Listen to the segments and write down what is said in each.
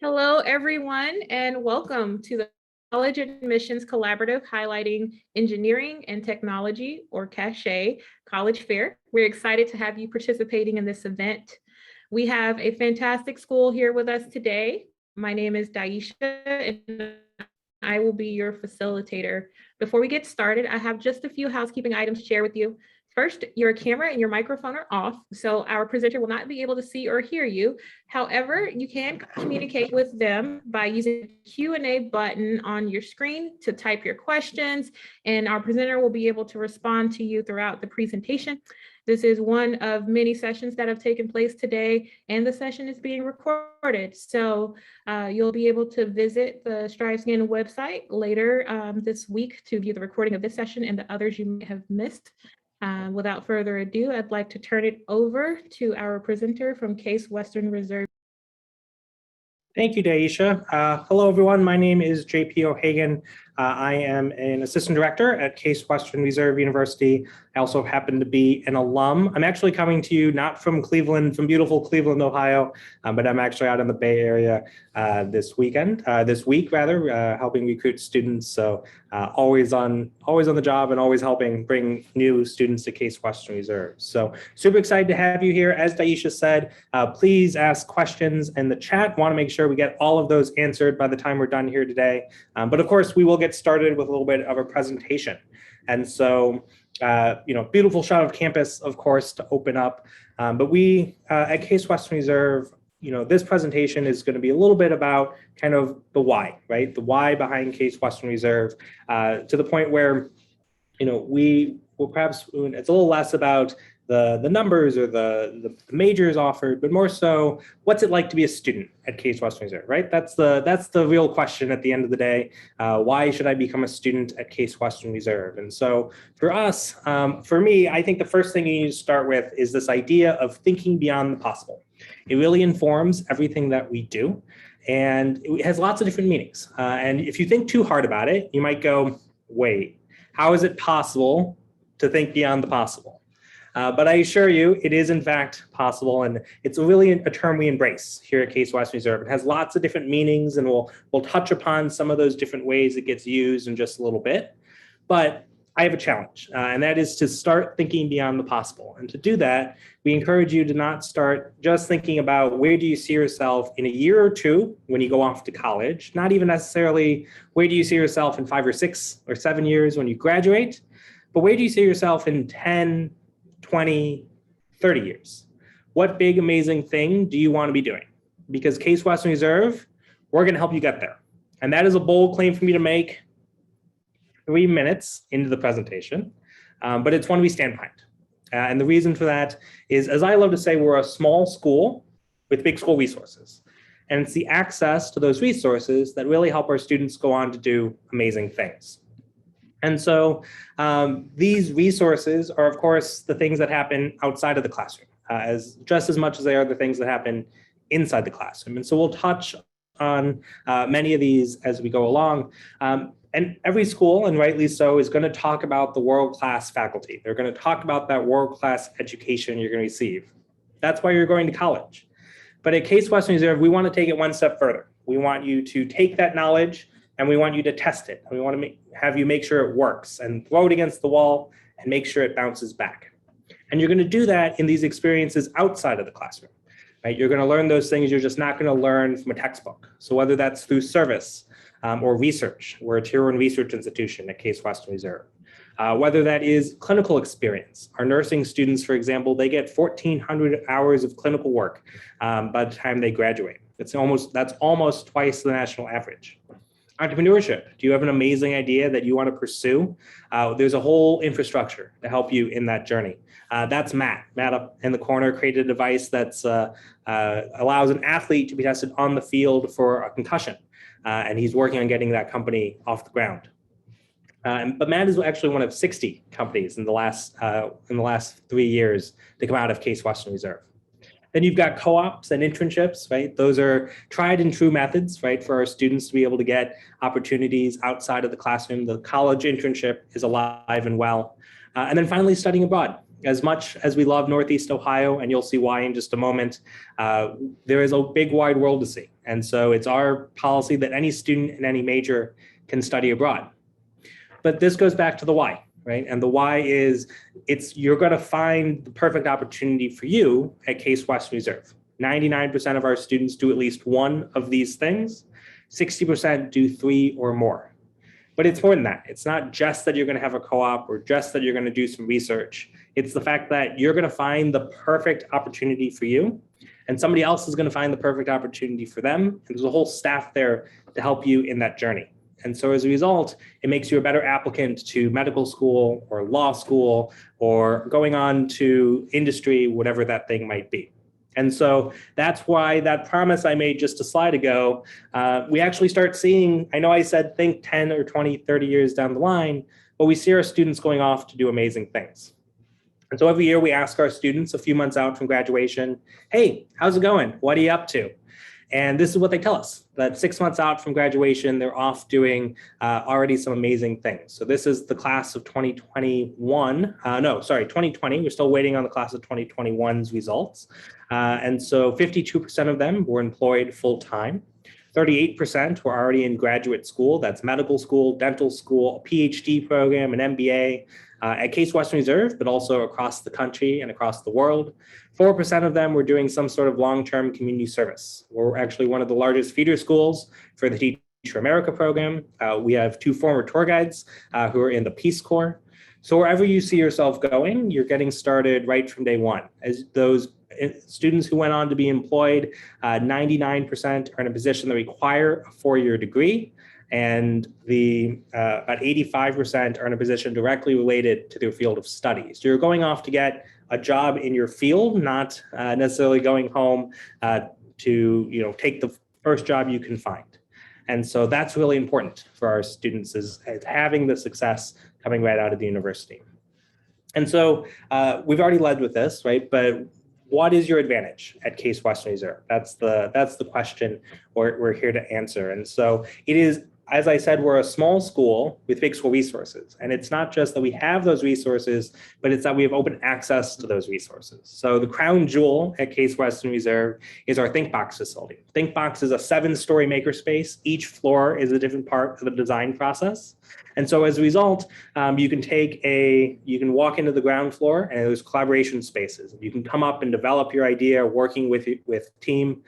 Hello, everyone, and welcome to the College Admissions Collaborative highlighting engineering and technology, or CACHET, College Fair. We're excited to have you participating in this event. We have a fantastic school here with us today. My name is Daisha, and I will be your facilitator. Before we get started, I have just a few housekeeping items to share with you. First, your camera and your microphone are off, so our presenter will not be able to see or hear you. However, you can communicate with them by using the Q&A button on your screen to type your questions, and our presenter will be able to respond to you throughout the presentation. This is one of many sessions that have taken place today, and the session is being recorded. So you'll be able to visit the StriveScan website later this week to view the recording of this session and the others you may have missed. Without further ado, I'd like to turn it over to our presenter from Case Western Reserve. Thank you, Daisha. Hello, everyone. My name is JP O'Hagan. I am an assistant director at Case Western Reserve University. I also happen to be an alum. I'm actually coming to you not from Cleveland, from beautiful Cleveland, Ohio, but I'm actually out in the Bay Area this week, helping recruit students. So always on the job and always helping bring new students to Case Western Reserve. So super excited to have you here. As Daisha said, please ask questions in the chat. Want to make sure we get all of those answered by the time we're done here today. But of course, we will get started with a little bit of a presentation. And so, beautiful shot of campus, of course, to open up. But we at Case Western Reserve, this presentation is going to be a little bit about kind of the why, right? The why behind Case Western Reserve, to the point where, we will perhaps, it's a little less about the numbers or the majors offered, but more so, what's it like to be a student at Case Western Reserve, right? That's the real question at the end of the day. Why should I become a student at Case Western Reserve? And so for us, for me, I think the first thing you need to start with is this idea of thinking beyond the possible. It really informs everything that we do, and it has lots of different meanings. And if you think too hard about it, you might go, wait, how is it possible to think beyond the possible? But I assure you, it is in fact possible, and it's really a term we embrace here at Case Western Reserve. It has lots of different meanings, and we'll touch upon some of those different ways it gets used in just a little bit. But I have a challenge, and that is to start thinking beyond the possible. And to do that, we encourage you to not start just thinking about where do you see yourself in a year or two when you go off to college, not even necessarily where do you see yourself in 5 or 6 or 7 years when you graduate, but where do you see yourself in 10, 20, 30 years? What big, amazing thing do you want to be doing? Because Case Western Reserve, we're going to help you get there. And that is a bold claim for me to make 3 minutes into the presentation, but it's one we stand behind. And the reason for that is, as I love to say, we're a small school with big school resources. And it's the access to those resources that really help our students go on to do amazing things. And so these resources are, of course, the things that happen outside of the classroom, just as much as they are the things that happen inside the classroom. And so we'll touch on many of these as we go along. And every school, and rightly so, is going to talk about the world-class faculty. They're going to talk about that world-class education you're going to receive. That's why you're going to college. But at Case Western Reserve, we want to take it one step further. We want you to take that knowledge and we want you to test it. And we want to have you make sure it works and throw it against the wall and make sure it bounces back. And you're going to do that in these experiences outside of the classroom, right? You're going to learn those things you're just not going to learn from a textbook. So whether that's through service or research, we're a tier 1 research institution at Case Western Reserve. Whether that is clinical experience. Our nursing students, for example, they get 1,400 hours of clinical work by the time they graduate. That's almost twice the national average. Entrepreneurship. Do you have an amazing idea that you want to pursue? There's a whole infrastructure to help you in that journey. That's Matt. Matt up in the corner created a device that allows an athlete to be tested on the field for a concussion. And he's working on getting that company off the ground. But Matt is actually one of 60 companies in the last 3 years to come out of Case Western Reserve. Then you've got co-ops and internships, right? Those are tried and true methods, right, for our students to be able to get opportunities outside of the classroom. The college internship is alive and well. And then finally, studying abroad. As much as we love Northeast Ohio, and you'll see why in just a moment, there is a big wide world to see. And so it's our policy that any student in any major can study abroad. But this goes back to the why, right? And the why is you're going to find the perfect opportunity for you at Case Western Reserve. 99% of our students do at least one of these things. 60% do 3 or more. But it's more than that. It's not just that you're going to have a co-op or just that you're going to do some research. It's the fact that you're going to find the perfect opportunity for you, and somebody else is going to find the perfect opportunity for them. And there's a whole staff there to help you in that journey. And so as a result, it makes you a better applicant to medical school or law school or going on to industry, whatever that thing might be. And so that's why that promise I made just a slide ago, we actually start seeing, I know I said think 10 or 20, 30 years down the line, but we see our students going off to do amazing things. And so every year we ask our students a few months out from graduation, hey, how's it going? What are you up to? And this is what they tell us, that 6 months out from graduation, they're off doing already some amazing things. So this is the class of 2020. We're still waiting on the class of 2021's results. And so 52% of them were employed full-time. 38% were already in graduate school. That's medical school, dental school, a PhD program, an MBA at Case Western Reserve, but also across the country and across the world. 4% of them were doing some sort of long-term community service. We're actually one of the largest feeder schools for the Teach for America program. We have 2 former tour guides who are in the Peace Corps. So wherever you see yourself going, you're getting started right from day one. As those students who went on to be employed, 99% are in a position that require a 4-year degree, and about 85% are in a position directly related to their field of study. So you're going off to get a job in your field, not necessarily going home to take the first job you can find. And so that's really important for our students is having the success coming right out of the university. And so we've already led with this, right? But what is your advantage at Case Western Reserve? That's the question we're here to answer. And so it is, as I said, we're a small school with big school resources. And it's not just that we have those resources, but it's that we have open access to those resources. So the crown jewel at Case Western Reserve is our Thinkbox facility. Thinkbox is a 7-story makerspace. Each floor is a different part of the design process. And so as a result, you can walk into the ground floor and there's collaboration spaces. You can come up and develop your idea working with team.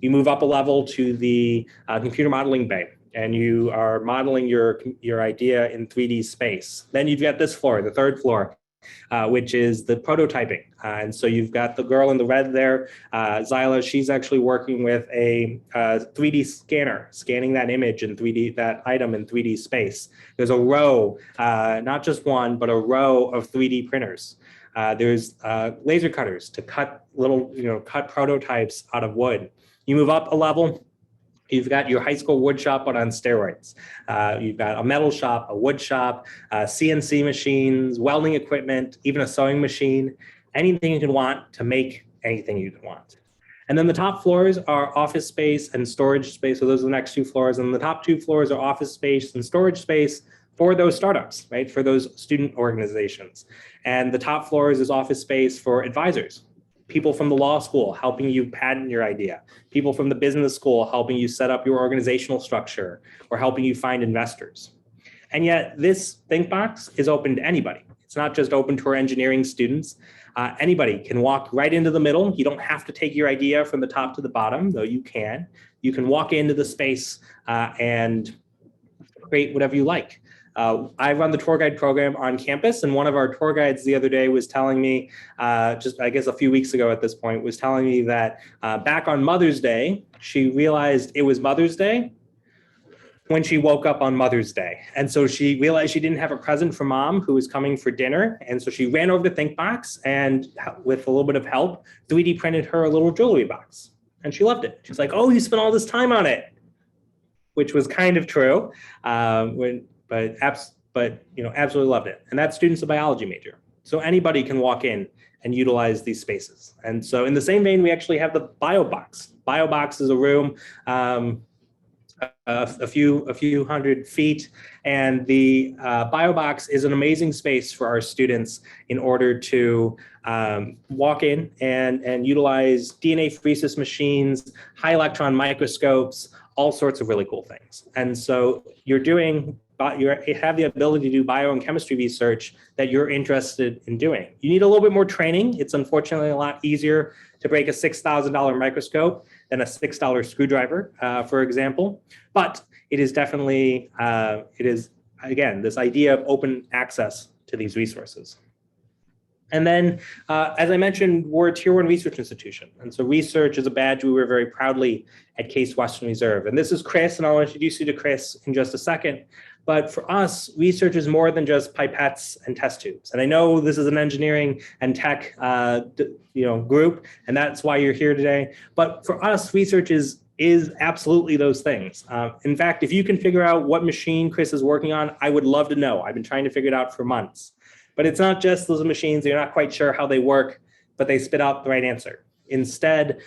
You move up a level to the computer modeling bay, and you are modeling your idea in 3D space. Then you've got this floor, the 3rd floor, which is the prototyping. And so you've got the girl in the red there, Zyla, she's actually working with a 3D scanner, scanning that image in 3D, that item in 3D space. There's a row, not just one, but a row of 3D printers. There's laser cutters to cut cut prototypes out of wood. You move up a level, you've got your high school wood shop, but on steroids. You've got a metal shop, a wood shop, CNC machines, welding equipment, even a sewing machine, anything you can want to make anything you can want. And then the top floors are office space and storage space. So those are the next 2 floors. And the top 2 floors are office space and storage space for those startups, right? For those student organizations. And the top floors is office space for advisors. People from the law school helping you patent your idea, people from the business school helping you set up your organizational structure or helping you find investors. And yet this Thinkbox is open to anybody. It's not just open to our engineering students. Anybody can walk right into the middle. You don't have to take your idea from the top to the bottom, though you can. You can walk into the space and create whatever you like. I run the tour guide program on campus, and one of our tour guides the other day was telling me, just I guess a few weeks ago at this point, was telling me that back on Mother's Day, she realized it was Mother's Day when she woke up on Mother's Day. And so she realized she didn't have a present for Mom, who was coming for dinner. And so she ran over to Thinkbox and with a little bit of help, 3D printed her a little jewelry box. And she loved it. She's like, oh, you spent all this time on it, which was kind of true. But absolutely loved it. And that student's a biology major. So anybody can walk in and utilize these spaces. And so in the same vein, we actually have the BioBox. BioBox is a room a few hundred feet. And the BioBox is an amazing space for our students in order to walk in and utilize DNA phoresis machines, high electron microscopes, all sorts of really cool things. And so you have the ability to do bio and chemistry research that you're interested in doing. You need a little bit more training. It's unfortunately a lot easier to break a $6,000 microscope than a $6 screwdriver, for example. But it is definitely, again, this idea of open access to these resources. And then, as I mentioned, we're a Tier 1 research institution. And so research is a badge we wear very proudly at Case Western Reserve. And this is Chris, and I'll introduce you to Chris in just a second. But for us, research is more than just pipettes and test tubes. And I know this is an engineering and tech group, and that's why you're here today. But for us, research is absolutely those things. In fact, if you can figure out what machine Chris is working on, I would love to know. I've been trying to figure it out for months. But it's not just those machines. You're not quite sure how they work, but they spit out the right answer. Instead,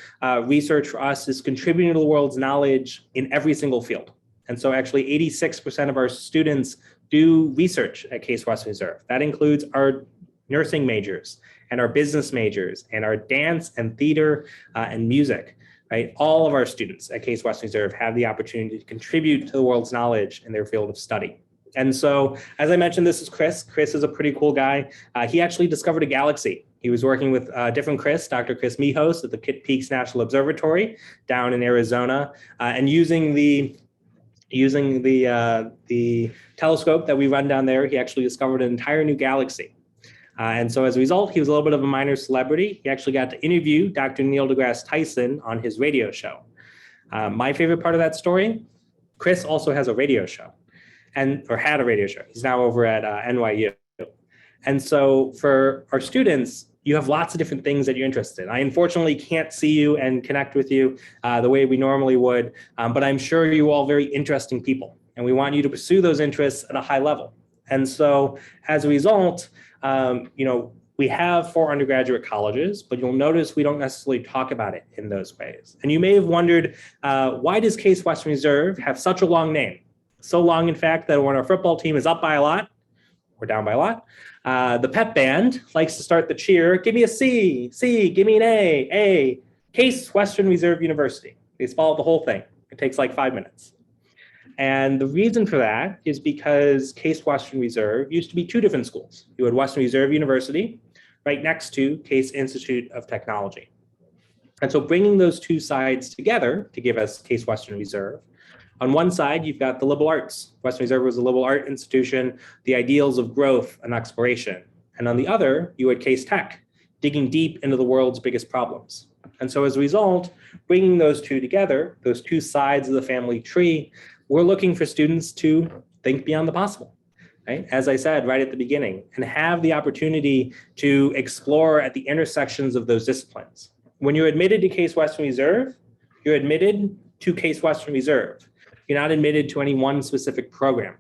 research for us is contributing to the world's knowledge in every single field. And so actually 86% of our students do research at Case Western Reserve. That includes our nursing majors and our business majors and our dance and theater and music, right? All of our students at Case Western Reserve have the opportunity to contribute to the world's knowledge in their field of study. And so, as I mentioned, this is Chris. Chris is a pretty cool guy. He actually discovered a galaxy. He was working with different Chris, Dr. Chris Mijos at the Kitt Peaks National Observatory down in Arizona, and using the telescope that we run down there, he actually discovered an entire new galaxy. And so as a result, he was a little bit of a minor celebrity. He actually got to interview Dr. Neil deGrasse Tyson on his radio show. My favorite part of that story, Chris also has a radio show. Or had a radio show. He's now over at NYU. And so for our students, you have lots of different things that you're interested in. I unfortunately can't see you and connect with you the way we normally would, but I'm sure you're all very interesting people, and we want you to pursue those interests at a high level. And so as a result, we have 4 undergraduate colleges, but you'll notice we don't necessarily talk about it in those ways. And you may have wondered, why does Case Western Reserve have such a long name? So long, in fact, that when our football team is up by a lot, or down by a lot, the pep band likes to start the cheer, give me a C, give me an A, Case Western Reserve University. They spell out the whole thing. It takes like 5 minutes. And the reason for that is because Case Western Reserve used to be 2 different schools. You had Western Reserve University right next to Case Institute of Technology. And so bringing those 2 sides together to give us Case Western Reserve, on one side, you've got the liberal arts. Western Reserve was a liberal art institution, the ideals of growth and exploration. And on the other, you had Case Tech, digging deep into the world's biggest problems. And so as a result, bringing those 2 together, those 2 sides of the family tree, we're looking for students to think beyond the possible, right? As I said right at the beginning, and have the opportunity to explore at the intersections of those disciplines. When you're admitted to Case Western Reserve, you're admitted to Case Western Reserve. You're not admitted to any one specific program.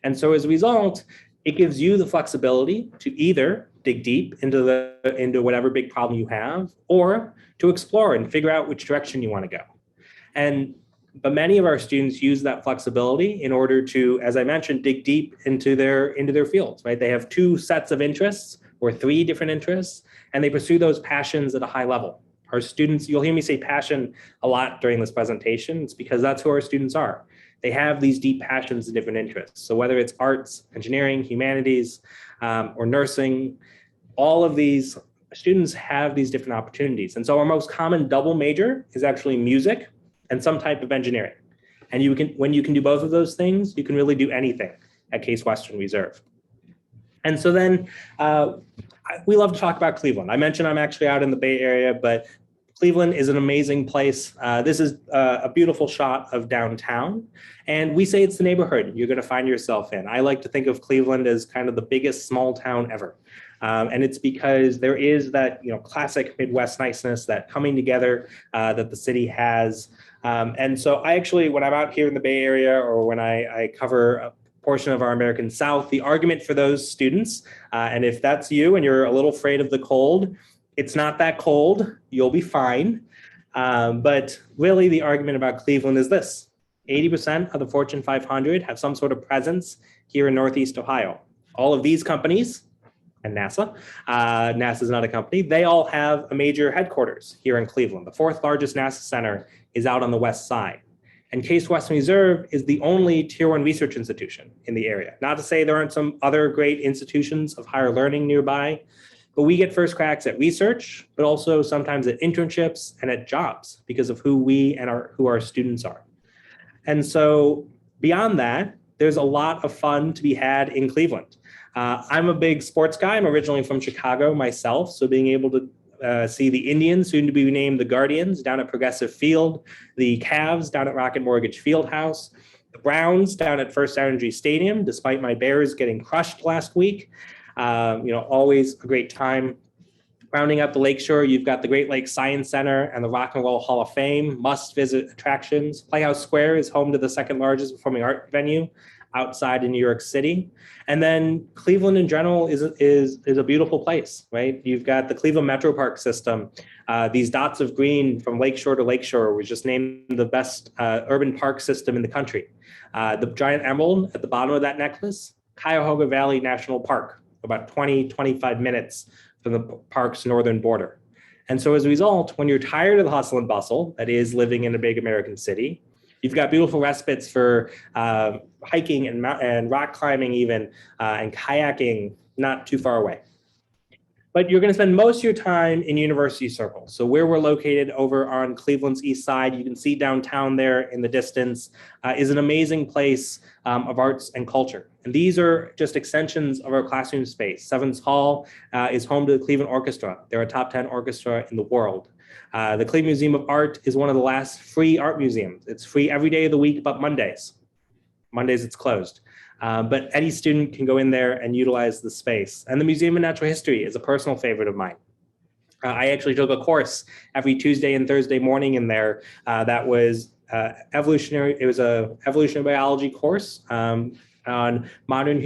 And so as a result, it gives you the flexibility to either dig deep into whatever big problem you have, or to explore and figure out which direction you want to go. But many of our students use that flexibility in order to, as I mentioned, dig deep into their fields, right? They have 2 sets of interests or 3 different interests, and they pursue those passions at a high level. Our students, you'll hear me say passion a lot during this presentation. It's because that's who our students are. They have these deep passions and different interests. So whether it's arts, engineering, humanities, or nursing, all of these students have these different opportunities. And so our most common double major is actually music and some type of engineering. And when you can do both of those things, you can really do anything at Case Western Reserve. And so then we love to talk about Cleveland. I mentioned I'm actually out in the Bay Area, but Cleveland is an amazing place. This is a beautiful shot of downtown. And we say it's the neighborhood you're going to find yourself in. I like to think of Cleveland as kind of the biggest small town ever. And it's because there is that classic Midwest niceness, that coming together that the city has. And so I actually, when I'm out here in the Bay Area, or when I cover a portion of our American South, the argument for those students, and if that's you and you're a little afraid of the cold, it's not that cold, you'll be fine. But really the argument about Cleveland is this: 80% of the Fortune 500 have some sort of presence here in Northeast Ohio. All of these companies, and NASA, NASA is not a company, they all have a major headquarters here in Cleveland. The fourth largest NASA center is out on the west side. And Case Western Reserve is the only tier 1 research institution in the area. Not to say there aren't some other great institutions of higher learning nearby, but we get first cracks at research, but also sometimes at internships and at jobs because of who we and who our students are. And so beyond that, there's a lot of fun to be had in Cleveland. I'm a big sports guy. I'm originally from Chicago myself, so being able to see the Indians, soon to be named the Guardians, down at Progressive Field, the Cavs down at Rocket Mortgage Fieldhouse, the Browns down at First Energy Stadium, despite my Bears getting crushed last week. Always a great time. Rounding up the Lakeshore, you've got the Great Lakes Science Center and the Rock and Roll Hall of Fame, must-visit attractions. Playhouse Square is home to the second largest performing art venue outside in New York City. And then Cleveland in general is a beautiful place, right? You've got the Cleveland Metro Park system. These dots of green from Lakeshore to Lakeshore was just named the best urban park system in the country. The giant emerald at the bottom of that necklace, Cuyahoga Valley National Park, about 20-25 minutes from the park's northern border. And so as a result, when you're tired of the hustle and bustle that is living in a big American city, you've got beautiful respites for hiking and rock climbing even, and kayaking not too far away. But you're going to spend most of your time in university circles. So where we're located over on Cleveland's east side, you can see downtown there in the distance, is an amazing place of arts and culture. And these are just extensions of our classroom space. Sevens Hall is home to the Cleveland Orchestra. They're a top 10 orchestra in the world. The Cleveland Museum of Art is one of the last free art museums. It's free every day of the week but Mondays. Mondays it's closed. But any student can go in there and utilize the space. And the Museum of Natural History is a personal favorite of mine. I actually took a course every Tuesday and Thursday morning in there that was evolutionary. It was a evolutionary biology course on modern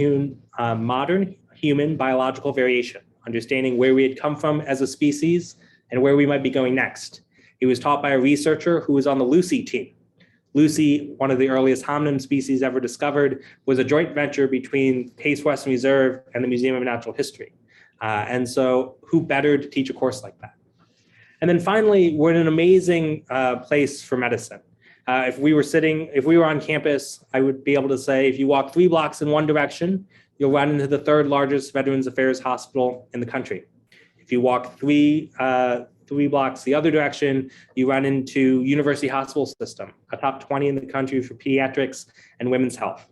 human biological variation, understanding where we had come from as a species and where we might be going next. It was taught by a researcher who was on the Lucy team. Lucy, one of the earliest hominin species ever discovered, was a joint venture between Case Western Reserve and the Museum of Natural History. And so who better to teach a course like that? And then finally, we're in an amazing place for medicine. If we were on campus, I would be able to say, if you walk 3 blocks in one direction, you'll run into the 3rd largest Veterans Affairs hospital in the country. If you walk 3 blocks the other direction, you run into University Hospital System, a top 20 in the country for pediatrics and women's health.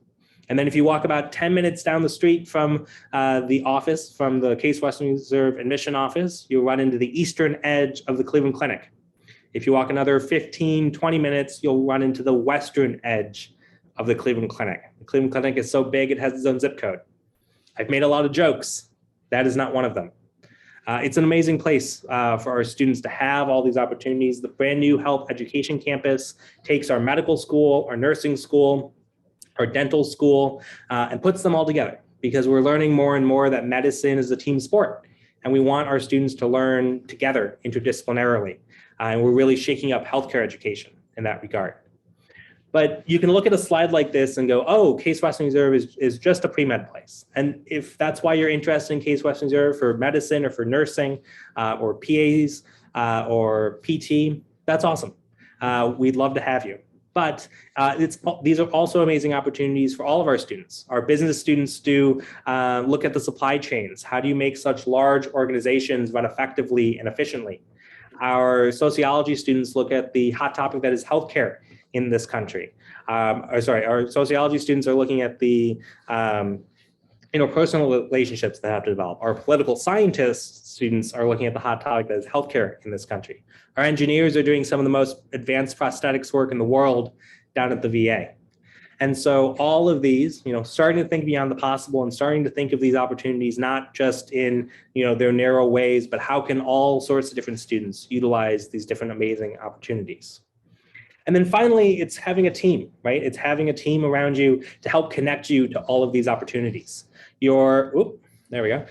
And then if you walk about 10 minutes down the street from the office, from the Case Western Reserve admission office, you'll run into the eastern edge of the Cleveland Clinic. If you walk another 15, 20 minutes, you'll run into the western edge of the Cleveland Clinic. The Cleveland Clinic is so big, it has its own zip code. I've made a lot of jokes. That is not one of them. It's an amazing place for our students to have all these opportunities. The brand new health education campus takes our medical school, our nursing school, our dental school, and puts them all together because we're learning more and more that medicine is a team sport. And we want our students to learn together interdisciplinarily. And we're really shaking up healthcare education in that regard. But you can look at a slide like this and go, oh, Case Western Reserve is just a pre-med place. And if that's why you're interested in Case Western Reserve for medicine or for nursing or PAs or PT, that's awesome. We'd love to have you. But these are also amazing opportunities for all of our students. Our business students do look at the supply chains. How do you make such large organizations run effectively and efficiently? Our sociology students look at the hot topic that is healthcare in this country. Our sociology students are looking at the interpersonal relationships that have to develop. Our political scientist students are looking at the hot topic that is healthcare in this country. Our engineers are doing some of the most advanced prosthetics work in the world down at the VA. And so all of these, starting to think beyond the possible and starting to think of these opportunities, not just in, their narrow ways, but how can all sorts of different students utilize these different amazing opportunities. And then finally, it's having a team, right? It's having a team around you to help connect you to all of these opportunities. There we go.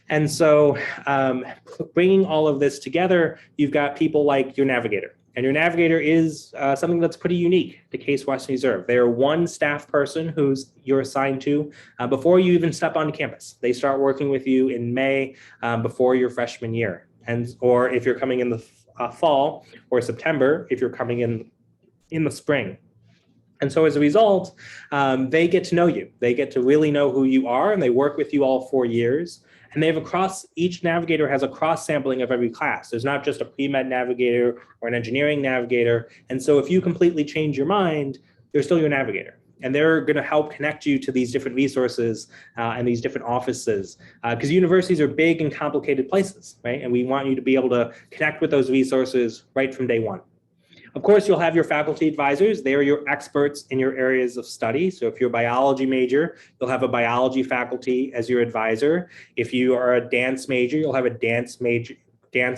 And so bringing all of this together, you've got people like your navigator. And your navigator is something that's pretty unique to Case Western Reserve. They are one staff person who's you're assigned to before you even step on campus. They start working with you in May before your freshman year. Or if you're coming in the fall, or September if you're coming in the spring. And so as a result, they get to know you. They get to really know who you are, and they work with you all 4 years. And they have each navigator has a cross sampling of every class. There's not just a pre-med navigator or an engineering navigator. And so if you completely change your mind, they're still your navigator. And they're going to help connect you to these different resources and these different offices, because universities are big and complicated places, right? And we want you to be able to connect with those resources right from day one. Of course, you'll have your faculty advisors. They are your experts in your areas of study. So if you're a biology major, you'll have a biology faculty as your advisor. If you are a dance major, you'll have a dance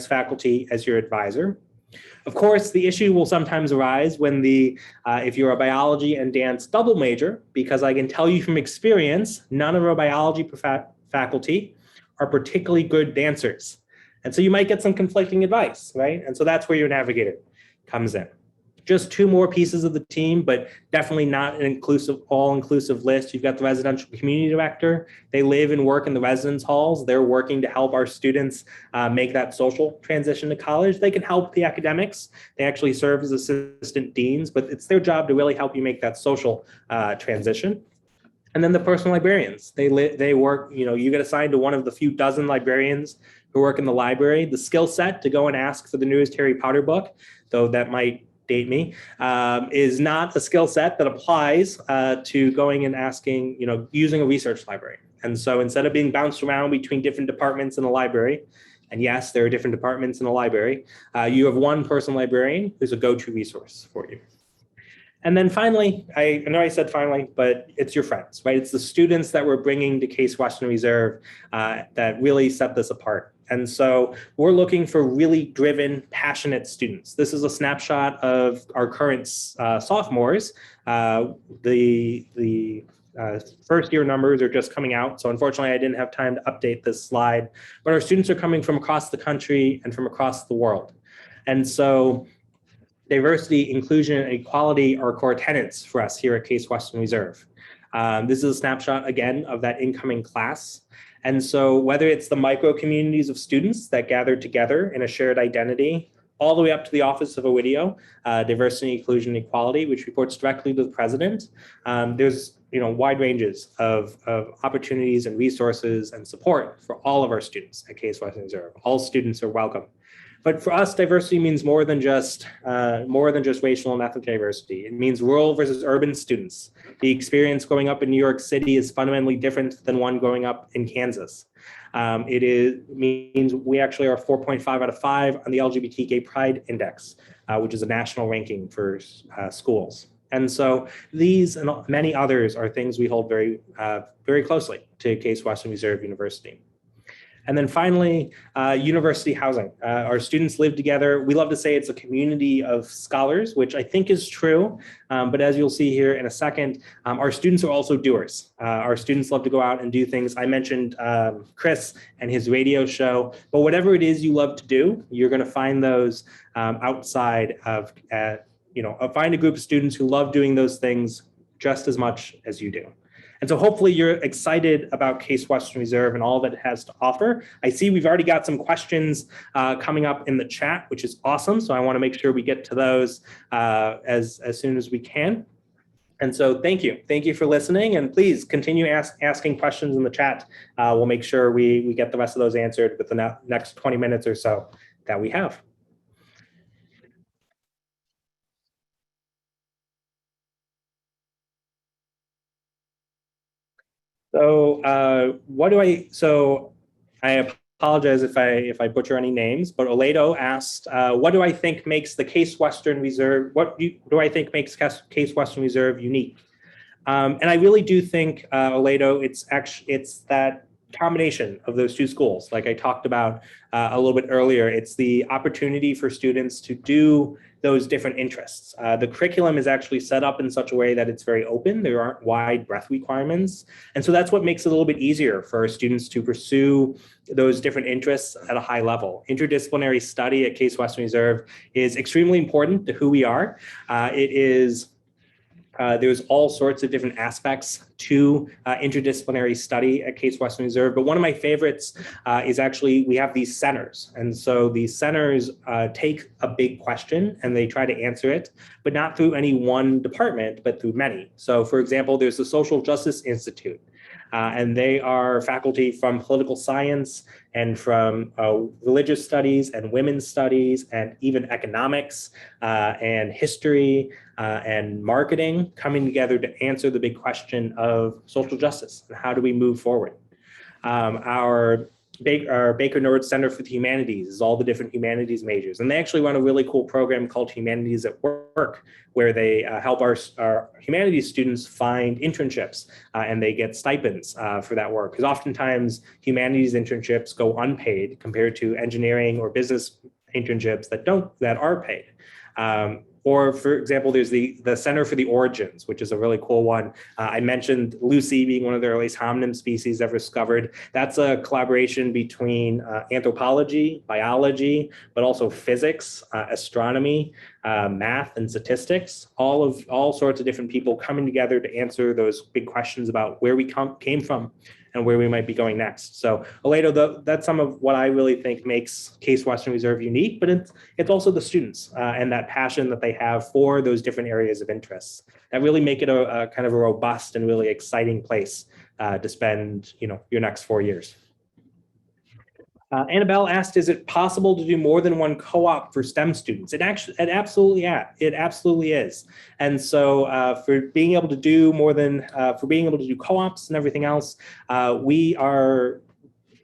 faculty as your advisor. Of course, the issue will sometimes arise when if you're a biology and dance double major, because I can tell you from experience, none of our biology faculty are particularly good dancers. And so you might get some conflicting advice, right? And so that's where your navigator comes in. Just 2 more pieces of the team, but definitely not an all-inclusive list. You've got the residential community director. They live and work in the residence halls. They're working to help our students make that social transition to college. They can help the academics. They actually serve as assistant deans, but it's their job to really help you make that social transition. And then the personal librarians. They work, you get assigned to one of the few dozen librarians who work in the library. The skill set to go and ask for the newest Harry Potter book, though that might date me, is not a skill set that applies to going and asking, using a research library. And so instead of being bounced around between different departments in the library, and yes, there are different departments in the library, you have one person librarian who's a go-to resource for you. And then finally, I know I said finally, but it's your friends, right? It's the students that we're bringing to Case Western Reserve that really set this apart. And so we're looking for really driven, passionate students. This is a snapshot of our current sophomores. The first year numbers are just coming out. So unfortunately, I didn't have time to update this slide, but our students are coming from across the country and from across the world. And so diversity, inclusion, and equality are core tenets for us here at Case Western Reserve. This is a snapshot, again, of that incoming class. And so whether it's the micro communities of students that gather together in a shared identity, all the way up to the Office of OIDIO, Diversity, Inclusion, and Equality, which reports directly to the president, there's wide ranges of opportunities and resources and support for all of our students at Case Western Reserve. All students are welcome. But for us, diversity means more than just racial and ethnic diversity. It means rural versus urban students. The experience growing up in New York City is fundamentally different than one growing up in Kansas. It means we actually are 4.5 out of 5 on the LGBT Gay Pride Index, which is a national ranking for schools. And so these and many others are things we hold very, very closely to Case Western Reserve University. And then finally, university housing. Our students live together. We love to say it's a community of scholars, which I think is true. But as you'll see here in a second, our students are also doers. Our students love to go out and do things. I mentioned Chris and his radio show, but whatever it is you love to do, you're going to find those outside of, find a group of students who love doing those things just as much as you do. And so hopefully you're excited about Case Western Reserve and all that it has to offer. I see we've already got some questions coming up in the chat, which is awesome. So I want to make sure we get to those as soon as we can. And so thank you. Thank you for listening. And please continue asking questions in the chat. We'll make sure we get the rest of those answered with the next 20 minutes or so that we have. So I apologize if I butcher any names, but Oledo asked, what do I think makes the Case Western Reserve, what do I think makes Case Western Reserve unique? And I really do think, Oledo, it's that combination of those two schools. Like I talked about a little bit earlier, it's the opportunity for students to do those different interests. The curriculum is actually set up in such a way that it's very open. There aren't wide breadth requirements. And so that's what makes it a little bit easier for students to pursue those different interests at a high level. Interdisciplinary study at Case Western Reserve is extremely important to who we are. There's all sorts of different aspects to interdisciplinary study at Case Western Reserve, but one of my favorites is actually we have these centers. And so these centers take a big question and they try to answer it, but not through any one department, but through many. So for example, there's the Social Justice Institute, and they are faculty from political science and from religious studies and women's studies and even economics and history and marketing coming together to answer the big question of social justice and how do we move forward. Our Baker Nord Center for the Humanities is all the different humanities majors. And they actually run a really cool program called Humanities at Work, where they help our humanities students find internships and they get stipends for that work. Because oftentimes humanities internships go unpaid compared to engineering or business internships that are paid. Or for example, there's the Center for the Origins, which is a really cool one. I mentioned Lucy being one of the earliest hominin species ever discovered. That's a collaboration between anthropology, biology, but also physics, astronomy, math, and statistics. All sorts of different people coming together to answer those big questions about where we came from and where we might be going next. So Aledo, that's some of what I really think makes Case Western Reserve unique, but it's also the students and that passion that they have for those different areas of interest that really make it a kind of a robust and really exciting place to spend, your next 4 years. Annabelle asked, is it possible to do more than one co-op for STEM students? It absolutely is. And so for being able to do co-ops and everything else,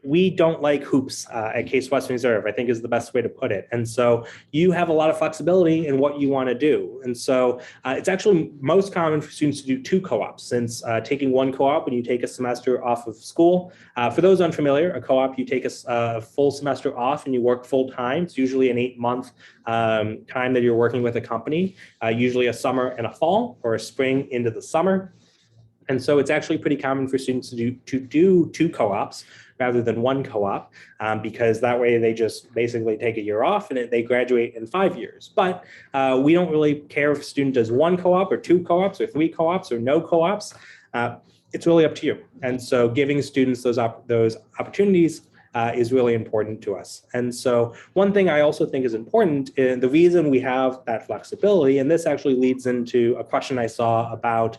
we don't like hoops at Case Western Reserve, I think is the best way to put it. And so you have a lot of flexibility in what you want to do. And so it's actually most common for students to do 2 co-ops, since taking one co-op when you take a semester off of school. For those unfamiliar, a co-op, you take a full semester off and you work full time. It's usually an 8-month time that you're working with a company, usually a summer and a fall, or a spring into the summer. And so it's actually pretty common for students to do 2 co-ops rather than one co-op, because that way they just basically take a year off and they graduate in 5 years. But we don't really care if a student does 1 co-op or 2 co-ops or 3 co-ops or no co-ops. It's really up to you. And so giving students those opportunities is really important to us. And so one thing I also think is important, and the reason we have that flexibility, and this actually leads into a question I saw about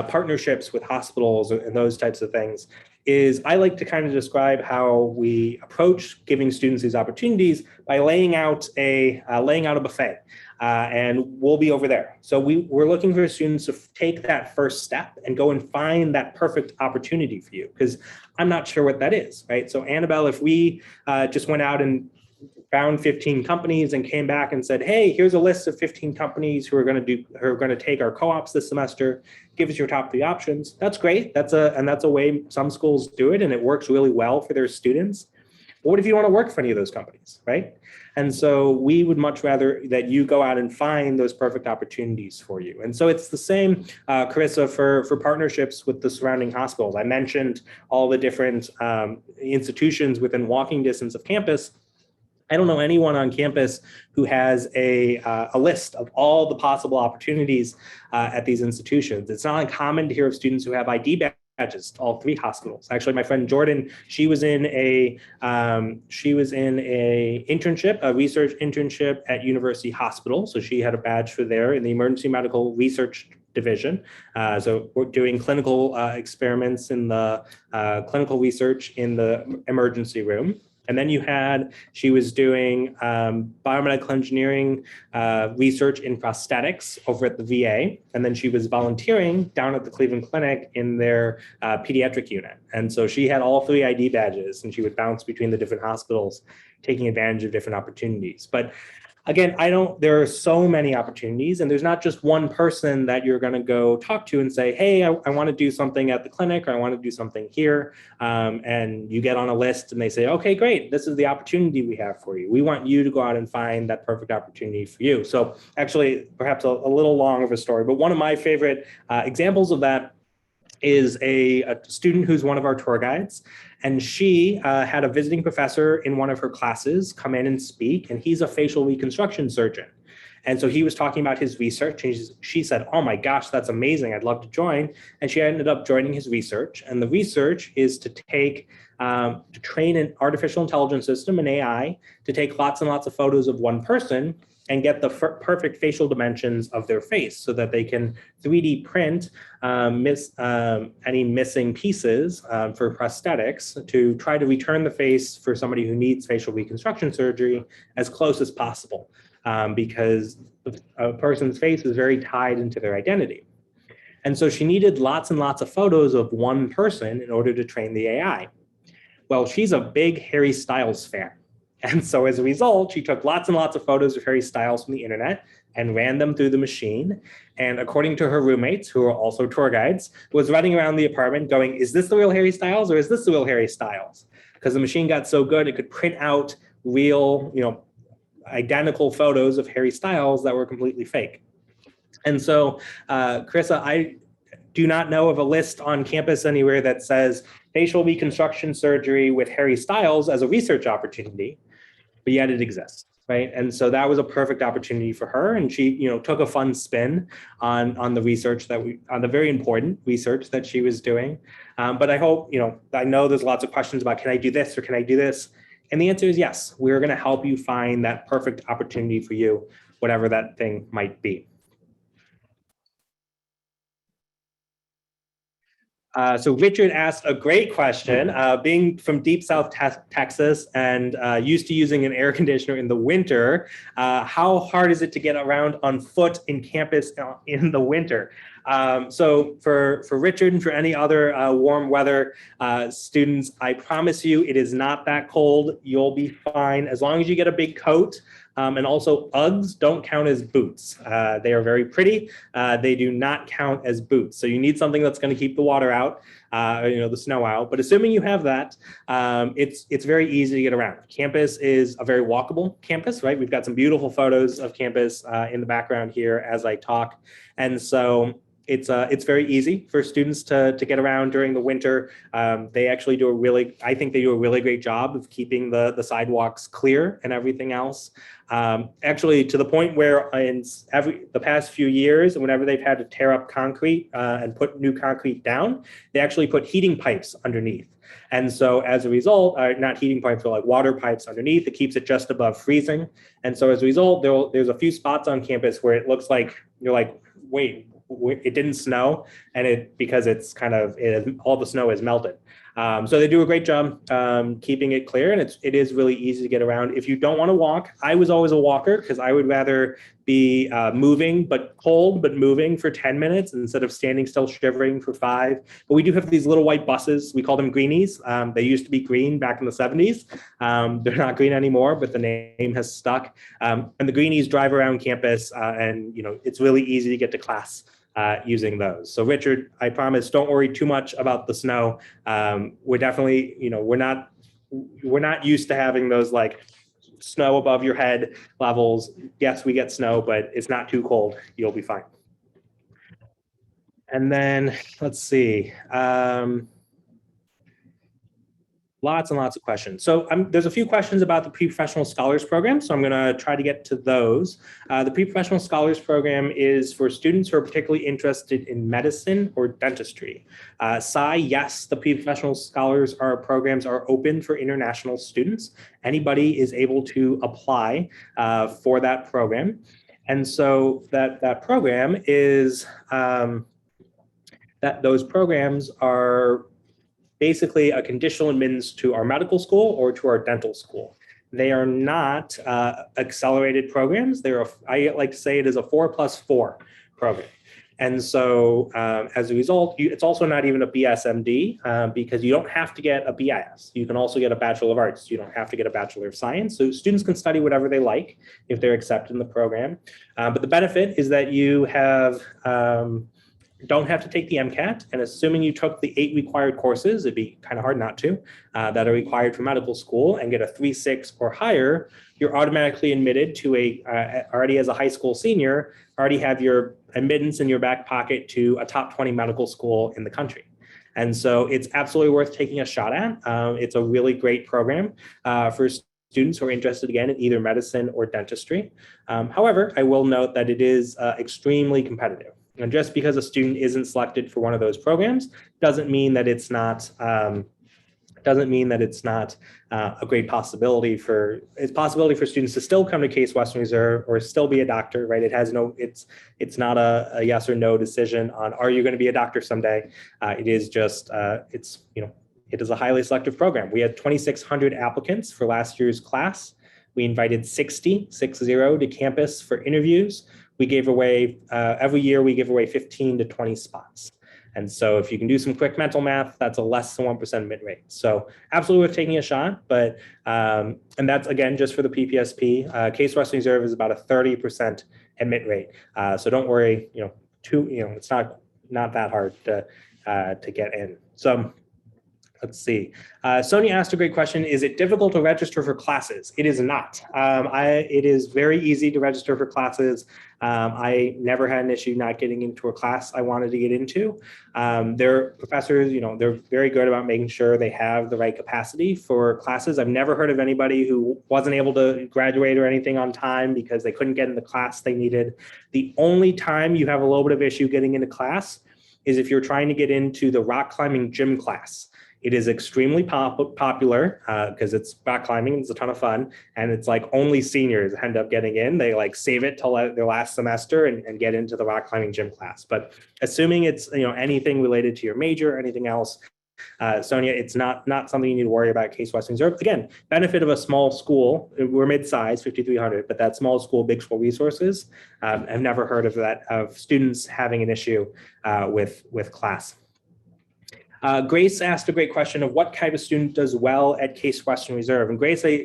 partnerships with hospitals and those types of things, is I like to kind of describe how we approach giving students these opportunities by laying out a buffet, and we'll be over there. So we're looking for students to take that first step and go and find that perfect opportunity for you, because I'm not sure what that is, right? So Annabelle, if we just went out and found 15 companies and came back and said, hey, here's a list of 15 companies who are going to take our co-ops this semester, give us your top 3 options. That's great. That's a way some schools do it, and it works really well for their students. But what if you want to work for any of those companies, right? And so we would much rather that you go out and find those perfect opportunities for you. And so it's the same, Carissa, for partnerships with the surrounding hospitals. I mentioned all the different institutions within walking distance of campus. I don't know anyone on campus who has a list of all the possible opportunities at these institutions. It's not uncommon to hear of students who have ID badges to all 3 hospitals. Actually, my friend Jordan, she was in a research internship at University Hospital. So she had a badge for there in the emergency medical research division. So we're doing clinical experiments in the clinical research in the emergency room. And then she was doing biomedical engineering research in prosthetics over at the VA. And then she was volunteering down at the Cleveland Clinic in their pediatric unit. And so she had all 3 ID badges, and she would bounce between the different hospitals, taking advantage of different opportunities. But Again, there are so many opportunities, and there's not just one person that you're going to go talk to and say, hey, I want to do something at the clinic, or I want to do something here. And you get on a list and they say, okay, great, this is the opportunity we have for you. We want you to go out and find that perfect opportunity for you. So actually, perhaps a little long of a story, but one of my favorite examples of that is a student who's one of our tour guides. And she had a visiting professor in one of her classes come in and speak, and he's a facial reconstruction surgeon. And so he was talking about his research, and she said, oh my gosh, that's amazing, I'd love to join. And she ended up joining his research. And the research is to train an artificial intelligence system, an AI, to take lots and lots of photos of one person and get the perfect facial dimensions of their face so that they can 3D print any missing pieces for prosthetics to try to return the face for somebody who needs facial reconstruction surgery as close as possible, because a person's face is very tied into their identity. And so she needed lots and lots of photos of one person in order to train the AI. Well, she's a big Harry Styles fan. And so as a result, she took lots and lots of photos of Harry Styles from the internet and ran them through the machine. And according to her roommates, who are also tour guides, was running around the apartment going, is this the real Harry Styles or is this the real Harry Styles? Because the machine got so good, it could print out real, identical photos of Harry Styles that were completely fake. And so, Carissa, I do not know of a list on campus anywhere that says facial reconstruction surgery with Harry Styles as a research opportunity, but yet it exists, right? And so that was a perfect opportunity for her, and she, took a fun spin on the research on the very important research that she was doing. But I hope, I know there's lots of questions about, can I do this or can I do this? And the answer is yes. We're going to help you find that perfect opportunity for you, whatever that thing might be. So Richard asked a great question. Being from deep South Texas and used to using an air conditioner in the winter, how hard is it to get around on foot in campus in the winter? So for Richard and for any other warm weather students, I promise you it is not that cold. You'll be fine as long as you get a big coat. And also Uggs don't count as boots. They are very pretty. They do not count as boots. So you need something that's going to keep the water out, the snow out. But assuming you have that, it's very easy to get around. Campus is a very walkable campus, right? We've got some beautiful photos of campus in the background here as I talk. And so it's very easy for students to get around during the winter. They actually I think they do a really great job of keeping the sidewalks clear and everything else. Actually, to the point where in the past few years, whenever they've had to tear up concrete and put new concrete down, they actually put heating pipes underneath. And so as a result, not heating pipes, but like water pipes underneath, it keeps it just above freezing. And so as a result, there's a few spots on campus where it looks like you're like, wait, it didn't snow, and because it's all the snow is melted. So they do a great job keeping it clear, and it is really easy to get around. If you don't want to walk, I was always a walker because I would rather be moving but cold but moving for 10 minutes instead of standing still shivering for 5. But we do have these little white buses. We call them greenies. They used to be green back in the 70s. They're not green anymore, but the name has stuck. And the greenies drive around campus, and it's really easy to get to class using those. So Richard, I promise, don't worry too much about the snow. We're definitely, we're not used to having those like snow above your head levels. Yes, we get snow, but it's not too cold. You'll be fine. And then let's see. Lots and lots of questions. So there's a few questions about the PreProfessional Scholars Program, so I'm going to try to get to those. The PreProfessional Scholars Program is for students who are particularly interested in medicine or dentistry. Yes, the PreProfessional Scholars programs are open for international students. Anybody is able to apply for that program. And so that program is, those programs are basically a conditional admittance to our medical school or to our dental school. They are not accelerated programs. I like to say it is a 4+4 program. And so as a result, it's also not even a BSMD because you don't have to get a BIS. You can also get a Bachelor of Arts. You don't have to get a Bachelor of Science. So students can study whatever they like if they're accepted in the program. But the benefit is that you have don't have to take the MCAT, and assuming you took the 8 required courses, it'd be kind of hard not to, that are required for medical school and get a 3.6 or higher, you're automatically admitted to already as a high school senior, already have your admittance in your back pocket to a top 20 medical school in the country. And so it's absolutely worth taking a shot at. It's a really great program for students who are interested again in either medicine or dentistry. However, I will note that it is extremely competitive. And just because a student isn't selected for one of those programs doesn't mean that it's not a great possibility for students to still come to Case Western Reserve or still be a doctor, right? It's not a yes or no decision on are you going to be a doctor someday. It is just it is a highly selective program. We had 2,600 applicants for last year's class. We invited 60 to campus for interviews. We gave away, every year we give away 15 to 20 spots. And so if you can do some quick mental math, that's a less than 1% admit rate. So absolutely worth taking a shot, but, and that's again, just for the PPSP. Case Western Reserve is about a 30% admit rate. So don't worry, it's not that hard to get in. So let's see. Sonia asked a great question. Is it difficult to register for classes? It is not. It is very easy to register for classes. I never had an issue not getting into a class I wanted to get into. Their professors, they're very good about making sure they have the right capacity for classes. I've never heard of anybody who wasn't able to graduate or anything on time because they couldn't get in the class they needed. The only time you have a little bit of issue getting into class is if you're trying to get into the rock climbing gym class. It is extremely popular because it's rock climbing. It's a ton of fun. And it's like only seniors end up getting in. They like save it till their last semester and get into the rock climbing gym class. But assuming it's anything related to your major, anything else, Sonia, it's not something you need to worry about. Case Western Reserve. Again, benefit of a small school. We're mid-size, 5,300, but that small school, big school resources. I've never heard of students having an issue with class. Grace asked a great question of what type of student does well at Case Western Reserve. And Grace, I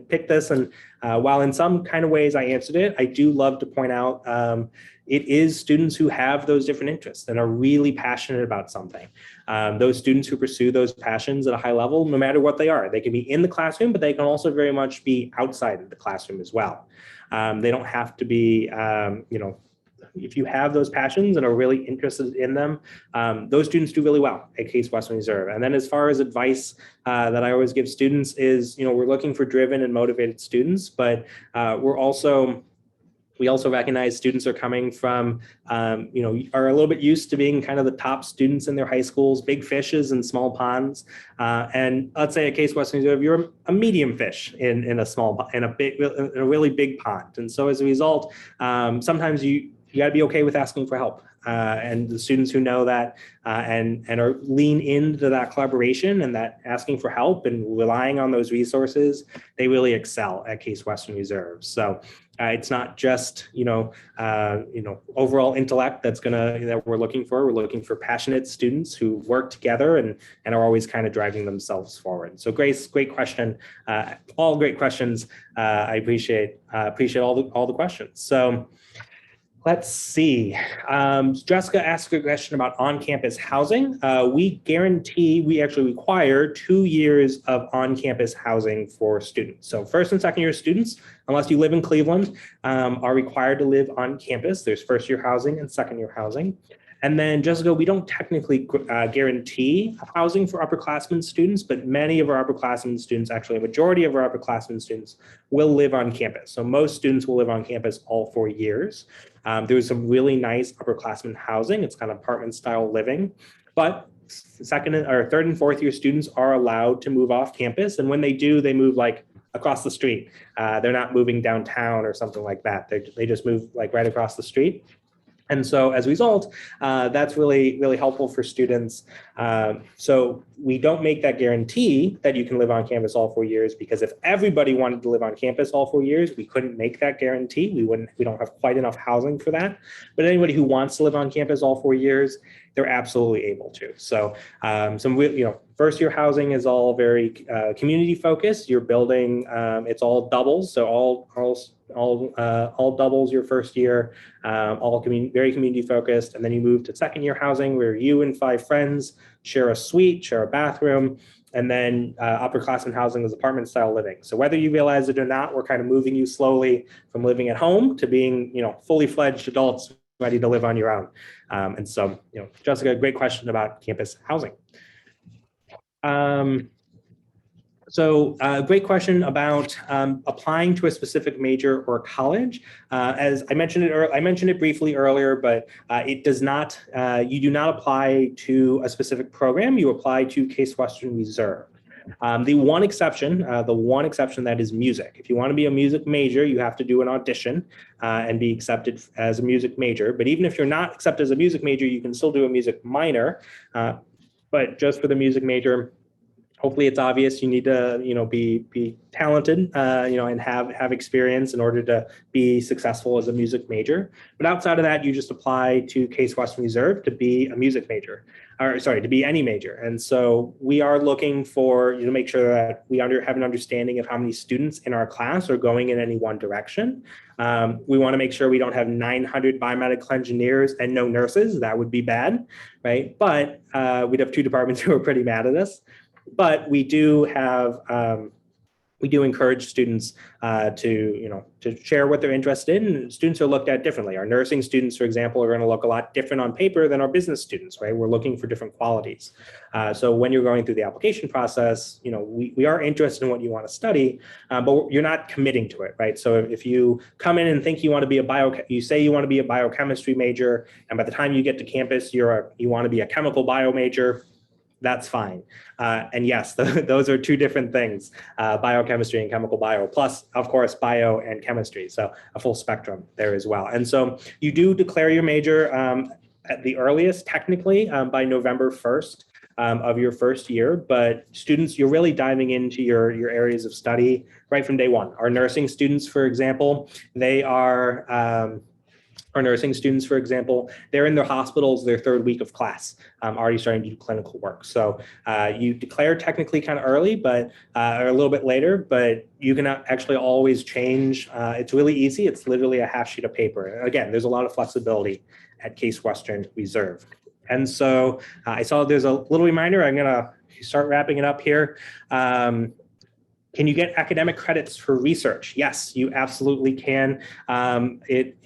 picked this, and while in some kind of ways I answered it, I do love to point out it is students who have those different interests and are really passionate about something. Those students who pursue those passions at a high level, no matter what they are, they can be in the classroom, but they can also very much be outside of the classroom as well. They don't have to be, if you have those passions and are really interested in them, those students do really well at Case Western Reserve. And then as far as advice that I always give students is, we're looking for driven and motivated students, but we also recognize students are coming from, are a little bit used to being kind of the top students in their high schools, big fishes in small ponds. And let's say at Case Western Reserve, you're a medium fish in a really big pond. And so as a result, sometimes you got to be okay with asking for help. And the students who know that and are lean into that collaboration and that asking for help and relying on those resources, they really excel at Case Western Reserve. So it's not just overall intellect that we're looking for. We're looking for passionate students who work together and are always kind of driving themselves forward. So Grace, great question. All great questions. I appreciate all the questions. So let's see. Jessica asked a question about on-campus housing. We actually require 2 years of on-campus housing for students. So first and second year students, unless you live in Cleveland, are required to live on campus. There's first year housing and second year housing. And then, Jessica, we don't technically guarantee housing for upperclassmen students, but many of our upperclassmen students, actually a majority of our upperclassmen students, will live on campus. So most students will live on campus all 4 years. There's some really nice upperclassmen housing. It's kind of apartment style living, but third and fourth year students are allowed to move off campus. And when they do, they move like across the street. They're not moving downtown or something like that. They just move like right across the street. And so as a result, that's really, really helpful for students. So we don't make that guarantee that you can live on campus all 4 years, because if everybody wanted to live on campus all 4 years, we couldn't make that guarantee. We don't have quite enough housing for that. But anybody who wants to live on campus all 4 years, they're absolutely able to. So first year housing is all very community focused. You're building, it's all doubles. So all doubles your first year, very community focused. And then you move to second year housing, where you and 5 friends share a suite, share a bathroom, and then upperclassmen housing is apartment style living. So whether you realize it or not, we're kind of moving you slowly from living at home to being, fully fledged adults ready to live on your own. And so, Jessica, great question about campus housing. Great question about applying to a specific major or college. As I mentioned it briefly earlier, but it does not. You do not apply to a specific program. You apply to Case Western Reserve. The one exception that is music. If you want to be a music major, you have to do an audition and be accepted as a music major. But even if you're not accepted as a music major, you can still do a music minor. But just for the music major, hopefully it's obvious you need to, be talented, and have experience in order to be successful as a music major. But outside of that, you just apply to Case Western Reserve to be a music major, to be any major. And so we are looking for, to make sure that we have an understanding of how many students in our class are going in any one direction. We want to make sure we don't have 900 biomedical engineers and no nurses. That would be bad, right? But we'd have 2 departments who are pretty mad at us. But we do have, we do encourage students to share what they're interested in. And students are looked at differently. Our nursing students, for example, are going to look a lot different on paper than our business students, right? We're looking for different qualities. So when you're going through the application process, we are interested in what you want to study, but you're not committing to it, right? So if you come in and think you want to be you say you want to be a biochemistry major, and by the time you get to campus, you want to be a chemical bio major, that's fine. And yes, those are 2 different things, biochemistry and chemical bio, plus, of course, bio and chemistry. So a full spectrum there as well. And so you do declare your major at the earliest, technically, by November 1st of your first year. But students, you're really diving into your areas of study right from day one. Our nursing students, for example, they're in their hospitals their 3rd week of class, already starting to do clinical work. So you declare technically kind of early, but or a little bit later, but you can actually always change. It's really easy. It's literally a half sheet of paper. And again, there's a lot of flexibility at Case Western Reserve. And so I saw there's a little reminder. I'm going to start wrapping it up here. Can you get academic credits for research? Yes, you absolutely can. It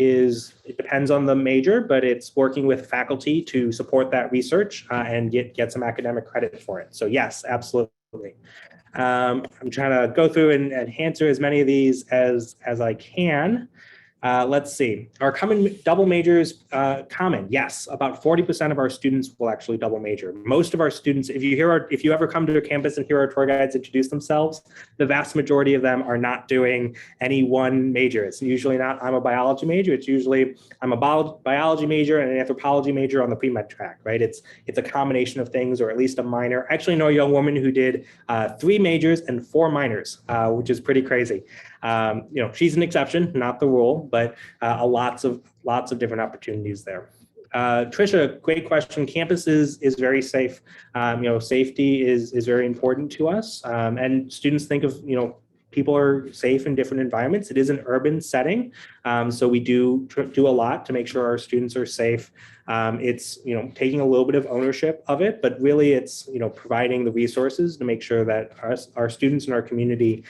depends on the major, but it's working with faculty to support that research and get some academic credit for it. So yes, absolutely. I'm trying to go through and answer as many of these as I can. Let's see. Are double majors common? Yes, about 40% of our students will actually double major. Most of our students, if you ever come to a campus and hear our tour guides introduce themselves, the vast majority of them are not doing any one major. It's usually not, I'm a biology major. It's usually, I'm a biology major and an anthropology major on the pre-med track, right? It's a combination of things, or at least a minor. I actually know a young woman who did 3 majors and 4 minors, which is pretty crazy. She's an exception, not the rule, but lots of different opportunities there. Tricia, great question. Campus is very safe. Safety is very important to us, and students think of people are safe in different environments. It is an urban setting, so we do a lot to make sure our students are safe. It's taking a little bit of ownership of it, but really it's providing the resources to make sure that our students in our community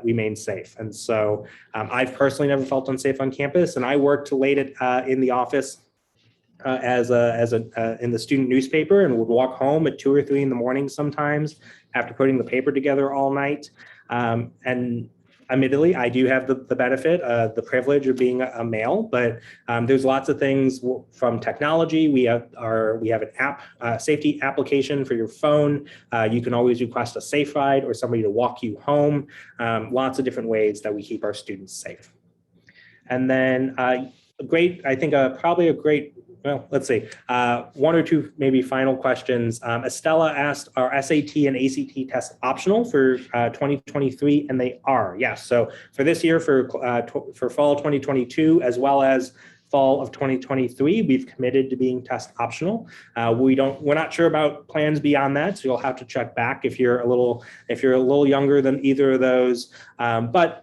remain safe. And so I've personally never felt unsafe on campus, and I worked late in the office in the student newspaper, and would walk home at 2 or 3 in the morning sometimes after putting the paper together all night. And admittedly, I do have the benefit, the privilege of being a male, but there's lots of things from technology. We have an app, safety application for your phone. You can always request a safe ride or somebody to walk you home. Lots of different ways that we keep our students safe. And then probably a great, well, let's see, one or two maybe final questions. Estella asked, are SAT and ACT tests optional for 2023? And they are, yes. So for this year, for fall 2022, as well as fall of 2023, we've committed to being test optional. We're not sure about plans beyond that, so you'll have to check back if you're a little younger than either of those. But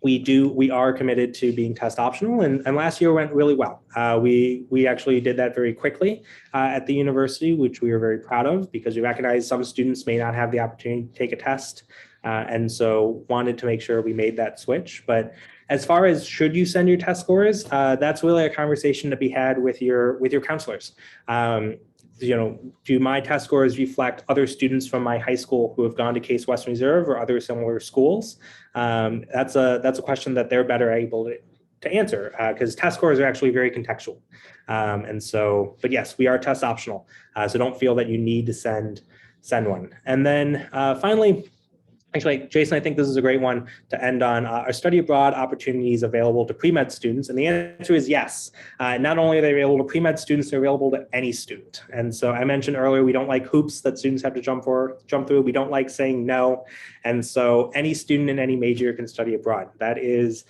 we are committed to being test optional, and last year went really well. We actually did that very quickly at the university, which we were very proud of, because we recognize some students may not have the opportunity to take a test, and so wanted to make sure we made that switch. But as far as should you send your test scores, that's really a conversation to be had with your counselors. Do my test scores reflect other students from my high school who have gone to Case Western Reserve or other similar schools? That's a question that they're better able to answer, because test scores are actually very contextual. But yes, we are test optional, so don't feel that you need to send one. And then finally, actually, Jason, I think this is a great one to end on. Are study abroad opportunities available to pre-med students? And the answer is yes. Not only are they available to pre-med students, they're available to any student. And so I mentioned earlier, we don't like hoops that students have to jump through. We don't like saying no. And so any student in any major can study abroad. That is,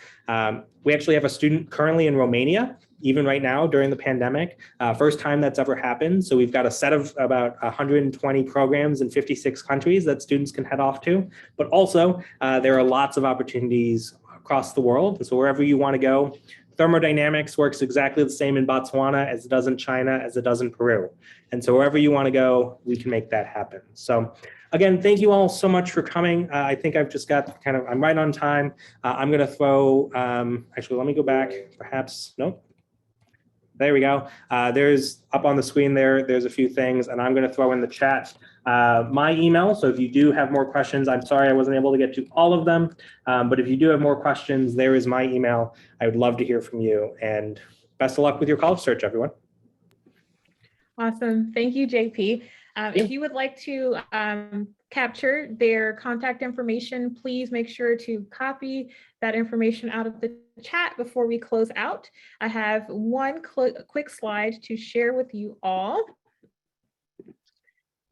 we actually have a student currently in Romania, even right now during the pandemic, first time that's ever happened. So we've got a set of about 120 programs in 56 countries that students can head off to. But also there are lots of opportunities across the world. And so wherever you want to go, thermodynamics works exactly the same in Botswana as it does in China, as it does in Peru. And so wherever you want to go, we can make that happen. So again, thank you all so much for coming. I think I've just got I'm right on time. I'm going to throw, actually, let me go back, perhaps, nope. There we go. There's up on the screen there's a few things, and I'm going to throw in the chat my email. So if you do have more questions, I'm sorry I wasn't able to get to all of them, but if you do have more questions, there is my email. I would love to hear from you, and best of luck with your college search, everyone. Awesome. Thank you, JP. If you would like to capture their contact information, please make sure to copy that information out of the chat before we close out. I have one quick slide to share with you all.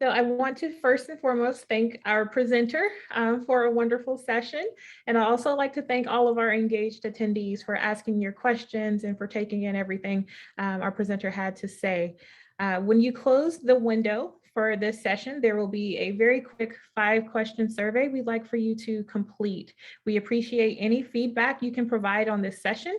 So I want to first and foremost thank our presenter for a wonderful session. And I also like to thank all of our engaged attendees for asking your questions and for taking in everything our presenter had to say. When you close the window for this session, there will be a very quick 5-question survey we'd like for you to complete. We appreciate any feedback you can provide on this session.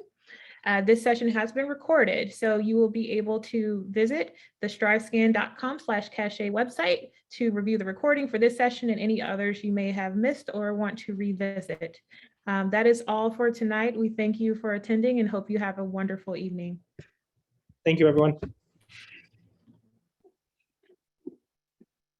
This session has been recorded, so you will be able to visit the strivescan.com/CACHET website to review the recording for this session and any others you may have missed or want to revisit. That is all for tonight. We thank you for attending and hope you have a wonderful evening. Thank you, everyone.